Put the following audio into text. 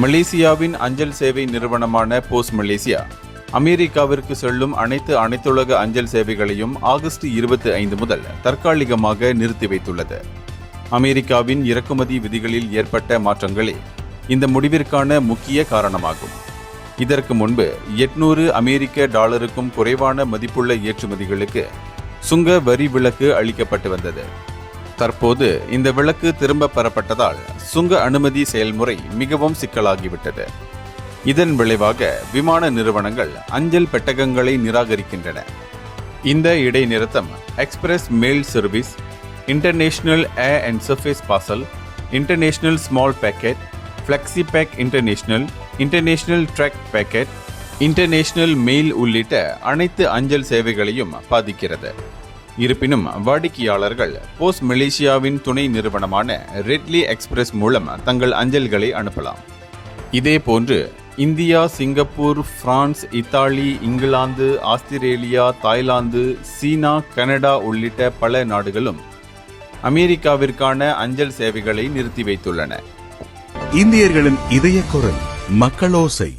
மலேசியாவின் அஞ்சல் சேவை நிறுவனமான போஸ்ட் மலேசியா அமெரிக்காவிற்கு செல்லும் அனைத்துலக அஞ்சல் சேவைகளையும் ஆகஸ்ட் 25 முதல் தற்காலிகமாக நிறுத்தி வைத்துள்ளது. அமெரிக்காவின் இறக்குமதி விதிகளில் ஏற்பட்ட மாற்றங்களே இந்த முடிவிற்கான முக்கிய காரணமாகும். இதற்கு முன்பு 800 அமெரிக்க டாலருக்கும் குறைவான மதிப்புள்ள ஏற்றுமதிகளுக்கு சுங்க வரி விலக்கு அளிக்கப்பட்டு வந்தது. தற்போது இந்த விலக்கு திரும்ப பெறப்பட்டதால் சுங்க அனுமதி செயல்முறை மிகவும் சிக்கலாகிவிட்டது. இதன் விளைவாக விமான நிறுவனங்கள் அஞ்சல் பெட்டகங்களை நிராகரிக்கின்றன. இந்த இடைநிறுத்தம் express mail service, international air and surface parcel, international small packet, flexi pack international track packet, international mail உள்ளிட்ட அனைத்து அஞ்சல் சேவைகளையும் பாதிக்கிறது. இருப்பினும் வாடிக்கையாளர்கள் போஸ்ட் மலேசியாவின் துணை நிறுவனமான ரெட்லி எக்ஸ்பிரஸ் மூலம் தங்கள் அஞ்சல்களை அனுப்பலாம். இதேபோன்று India, Singapore, France, Italy, England, Australia, Thailand, China, Canada உள்ளிட்ட பல நாடுகளும் அமெரிக்காவிற்கான அஞ்சல் சேவைகளை நிறுத்தி வைத்துள்ளன. இந்தியர்களின் இதய குரல் மக்களோசை.